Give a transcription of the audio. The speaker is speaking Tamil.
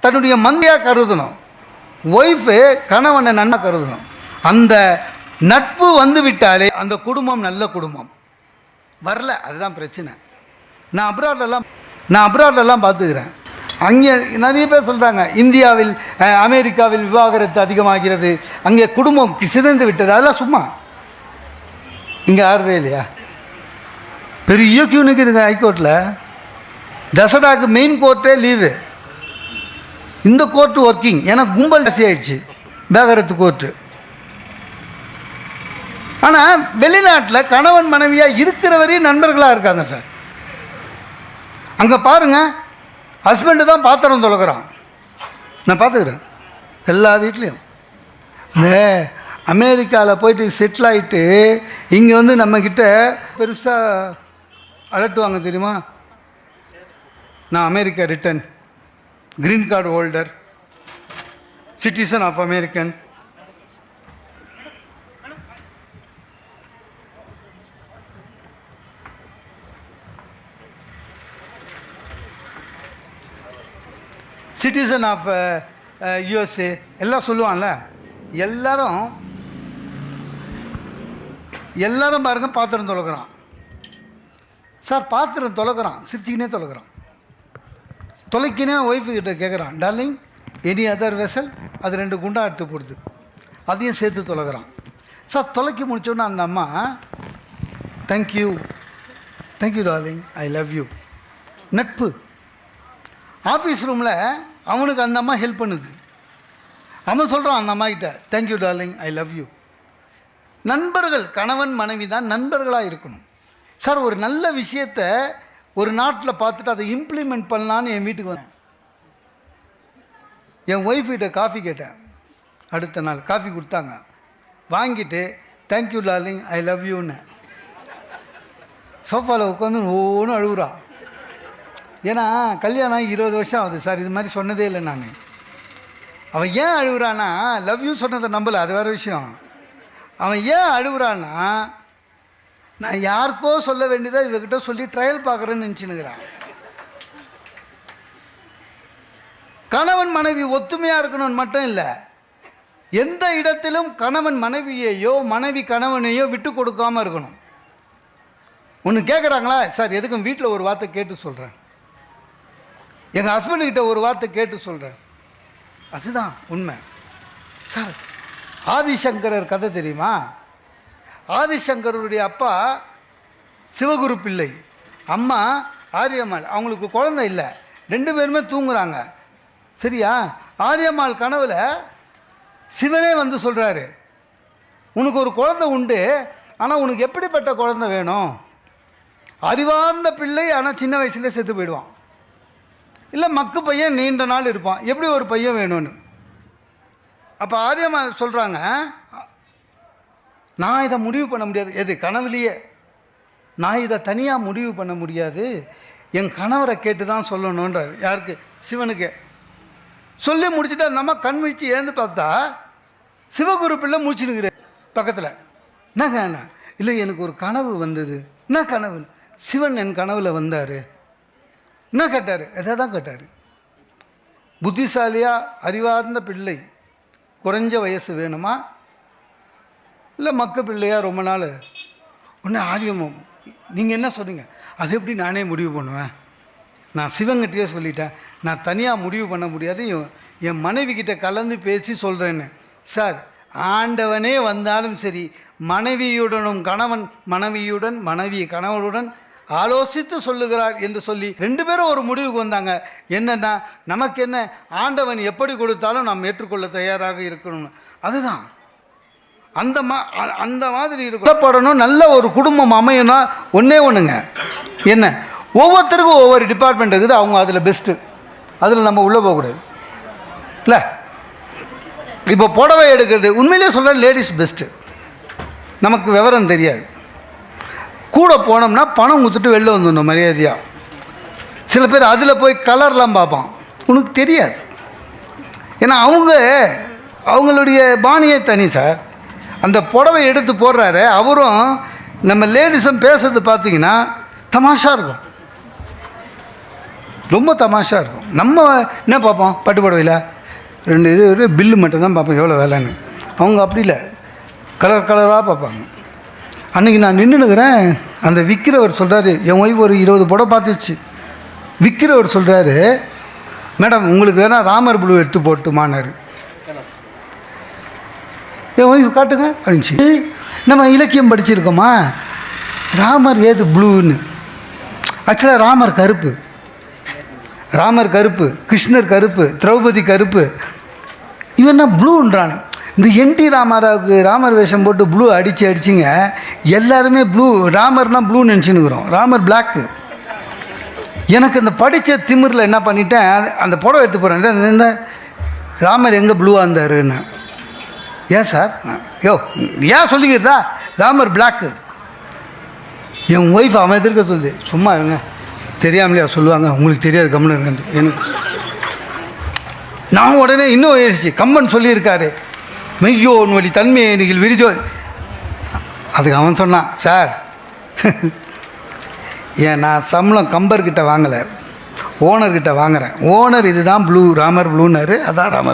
தன்னுடைய மந்தையாக கருதணும், ஒய்ஃபு கணவனை நன்னா கருதணும். அந்த நட்பு வந்து விட்டாலே அந்த குடும்பம் நல்ல குடும்பம். வரல, அதுதான் பிரச்சனை. நான் அப்ராட்லலாம் பார்த்துக்கிறேன். அங்கே நிறைய பேர் சொல்கிறாங்க இந்தியாவில் அமெரிக்காவில் விவாகரத்து அதிகமாகிறது, அங்கே குடும்பம் சிதைந்து விட்டது. அதெல்லாம் சும்மா. இங்கே ஆறுதே இல்லையா? பெரிய கியூ நிற்குதுங்க ஹைகோர்ட்டில். தசராக்கு மெயின் கோர்ட்டே லீவு, இந்த கோர்ட்டு ஒர்க்கிங். ஏன்னா கும்பல் ஜாஸ்தி ஆயிடுச்சு விவாகரத்து கோர்ட்டு. ஆனால் வெளிநாட்டில் கணவன் மனைவியாக இருக்கிற வரையும் நண்பர்களாக இருக்காங்க சார். அங்கே பாருங்கள், ஹஸ்பண்டு தான் பாத்திரம் தொலைக்கிறான். நான் பார்த்துக்கிறேன் எல்லா வீட்லேயும். இந்த அமெரிக்காவில் போயிட்டு செட்டில் ஆகிட்டு இங்கே வந்து நம்மக்கிட்ட பெருசாக அலட்டுவாங்க தெரியுமா? நான் America return, green card holder, citizen of American. Citizen of USA எல்லாம் சொல்லுவான்ல. எல்லாரும் பாருங்க பாத்திரம் தொலைக்கிறான் சார். பாத்திரம் தொலைக்கிறான், சிரிச்சுக்கினே தொலைக்கிறான். தொலைக்கினே ஒய்ஃபு கிட்ட கேட்குறான், டார்லிங் எனி அதர் வெசல். அது 2 குண்டா எடுத்து போடுது, அதையும் சேர்த்து தொலைக்கிறான் சார். தொலைக்கி முடிச்சோன்னா அந்த அம்மா thank you darling, I love you. நட்பு. ஆஃபீஸ் ரூமில் அவனுக்கு அந்த அம்மா ஹெல்ப் பண்ணுது. அவன் சொல்கிறான் அந்த அம்மா கிட்ட, thank you darling, I love you. நண்பர்கள், கணவன் மனைவி தான் நண்பர்களாக இருக்கணும் சார். ஒரு நல்ல விஷயத்தை ஒரு நாட்டில் பார்த்துட்டு அதை இம்ப்ளிமெண்ட் பண்ணலான்னு என் வீட்டுக்கு வந்தேன். என் ஒய்ஃப் கிட்ட காஃபி கேட்டேன். அடுத்த நாள் காஃபி கொடுத்தாங்க. வாங்கிட்டு தேங்க்யூ டார்லிங், ஐ லவ் யூன்னு சோஃபாவில் உட்காந்து ஒவ்வொன்றும் அழுகுறா. ஏன்னா கல்யாணம் 20 வருஷம் ஆகுது சார், இது மாதிரி சொன்னதே இல்லை நான். அவன் ஏன் அழுகுறான்னா, லவ் யூ சொன்னதை நம்பலை, அது வேறு விஷயம். அவன் ஏன் அழுகுறான்னா, நான் யாருக்கோ சொல்ல வேண்டியதை இவகிட்ட சொல்லி ட்ரையல் பார்க்குறேன்னு நினச்சினுக்கிறான். கணவன் மனைவி ஒத்துமையாக இருக்கணும்னு மட்டும் இல்லை, எந்த இடத்திலும் கணவன் மனைவியையோ மனைவி கணவனையோ விட்டு கொடுக்காமல் இருக்கணும். ஒன்று கேட்குறாங்களா சார், எதுக்கும் வீட்டில் ஒரு வார்த்தை கேட்டு சொல்கிறேன், எங்கள் ஹஸ்பண்டுக்கிட்ட ஒரு வார்த்தை கேட்டு சொல்கிறேன். அதுதான் உண்மை சார். ஆதிசங்கரர் கதை தெரியுமா? ஆதிசங்கருடைய அப்பா சிவகுரு பிள்ளை, அம்மா ஆரியம்மாள். அவங்களுக்கு குழந்தை இல்லை, 2 பேருமே தூங்குறாங்க. சரியா? ஆரியம்மாள் கனவுல சிவனே வந்து சொல்கிறாரு, உனக்கு ஒரு குழந்தை உண்டு, ஆனால் உனக்கு எப்படிப்பட்ட குழந்தை வேணும்? அறிவார்ந்த பிள்ளை, ஆனால் சின்ன வயசுலேயே செத்து போயிடுவான். இல்லை மக்கு பையன் நீண்ட நாள் இருப்பான், எப்படி ஒரு பையன் வேணும்னு. அப்போ ஆரியம்மா சொல்கிறாங்க, நான் இதை முடிவு பண்ண முடியாது. எது கனவுலையே நான் இதை தனியாக முடிவு பண்ண முடியாது, என் கணவரை கேட்டு தான் சொல்லணுன்றார். யாருக்கு? சிவனுக்கு. சொல்லி முடிச்சுட்டு அந்த அம்மா கண் விழிச்சு ஏந்து பார்த்தா சிவகுரு பிள்ளை மூச்சுனுங்கிறேன் பக்கத்தில். என்னங்க என்ன? இல்லை எனக்கு ஒரு கனவு வந்தது. என்ன கனவு? சிவன் என் கனவில் வந்தார். என்ன கேட்டார்? எதை தான் கேட்டார். புத்திசாலியாக அறிவார்ந்த பிள்ளை, குறைஞ்ச வயசு வேணுமா, இல்லை மக்க பிள்ளையா ரொம்ப நாள்? ஒன்று ஆரியமும், நீங்கள் என்ன சொன்னீங்க? அது எப்படி நானே முடிவு பண்ணுவேன்? நான் சிவங்கிட்டே சொல்லிட்டேன், நான் தனியாக முடிவு பண்ண முடியாது, என் மனைவி கிட்ட கலந்து பேசி சொல்கிறேன்னு. சார், ஆண்டவனே வந்தாலும் சரி, மனைவியுடனும் கணவன் மனைவியுடன், மனைவி கணவனுடன் ஆலோசித்து சொல்லுகிறார் என்று சொல்லி 2 பேரும் ஒரு முடிவுக்கு வந்தாங்க. என்னன்னா, நமக்கு என்ன, ஆண்டவன் எப்படி கொடுத்தாலும் நாம் ஏற்றுக்கொள்ள தயாராக இருக்கணும்னு. அதுதான் அந்த மாதிரி இருக்கணும். நல்ல ஒரு குடும்பம் அமையணும். ஒன்றுங்க, என்ன, ஒவ்வொருத்தருக்கும் ஒவ்வொரு டிபார்ட்மெண்ட் இருக்குது, அவங்க அதில் பெஸ்ட்டு, அதில் நம்ம உள்ளே போகக்கூடாது. இல்லை இப்போ புடவை எடுக்கிறது உண்மையிலே சொல்கிற லேடிஸ் பெஸ்ட்டு. நமக்கு விவரம் தெரியாது, கூட போனோம்னா பணம் கொடுத்துட்டு வெளில வந்துடணும் மரியாதையாக. சில பேர் அதில் போய் கலர்லாம் பார்ப்பான், உனக்கு தெரியாது. ஏன்னா அவங்களுடைய பாணியே தனி சார். அந்த புடவை எடுத்து போடுறாரு, அவரும் நம்ம லேடிஸும் பேசுறது பார்த்தீங்கன்னா தமாஷா இருக்கும். ரொம்ப தமாஷாக இருக்கும். நம்ம என்ன பார்ப்போம், பட்டு புடவையில் 2 இது பில்லு மட்டும்தான் பார்ப்போம் எவ்வளோ வேலைன்னு. அவங்க அப்படி இல்லை, கலர் கலராக பார்ப்பாங்க. அன்றைக்கி நான் நின்றுனுக்கிறேன், அந்த விற்கிறவர் சொல்கிறாரு, என் ஒய்ஃப் ஒரு 20 புடவை பார்த்துச்சு. விற்கிறவர் சொல்கிறாரு, மேடம் உங்களுக்கு வேணால் ராமர் ப்ளூ எடுத்து போட்டுமானார். என் ஒய்ஃப் காட்டுங்க அப்படின்ச்சு. நம்ம இலக்கியம் படிச்சிருக்கோமா, ராமர் ஏது ப்ளூன்னு? ஆக்சுவலாக ராமர் கருப்பு, ராமர் கருப்பு, கிருஷ்ணர் கருப்பு, திரௌபதி கருப்பு, இவன் என்ன ப்ளூன்றான். இந்த என்டி ராமாராவுக்கு ராமர் வேஷம் போட்டு ப்ளூ அடிச்சிங்க, எல்லாருமே ப்ளூ, ராமர்னால் ப்ளூ நினச்சின்னுக்குறோம், ராமர் பிளாக்கு. எனக்கு இந்த படித்த திமிரில் என்ன பண்ணிட்டேன், அந்த புடவை எடுத்து போகிறேன், இந்த ராமர் எங்கே ப்ளூவாக இருந்தாருன்னு. ஏன் சார், யோ ஏன் சொல்லிக்கிறதா, ராமர் பிளாக்கு. என் ஒய்ஃப் அவன் எதிர்க்க சொல்லுது, சும்மா இருங்க, தெரியாமலையா சொல்லுவாங்க, உங்களுக்கு தெரியாது கம்மன் இருங்க. எனக்கு நான் உடனே இன்னும் ஆயிடுச்சு, கம்மன் சொல்லியிருக்காரு, மெய்யோன் வழி தன்மையை நீங்கள் விரிஜோ. அதுக்கு அவன் சொன்னான், சார் ஏன் நான் சம்பளம் கம்பர்கிட்ட வாங்கலை, ஓனர்கிட்ட வாங்குகிறேன், ஓனர் இதுதான் ப்ளூ ராமர் ப்ளூன்னாரு, அதான் ராமர்.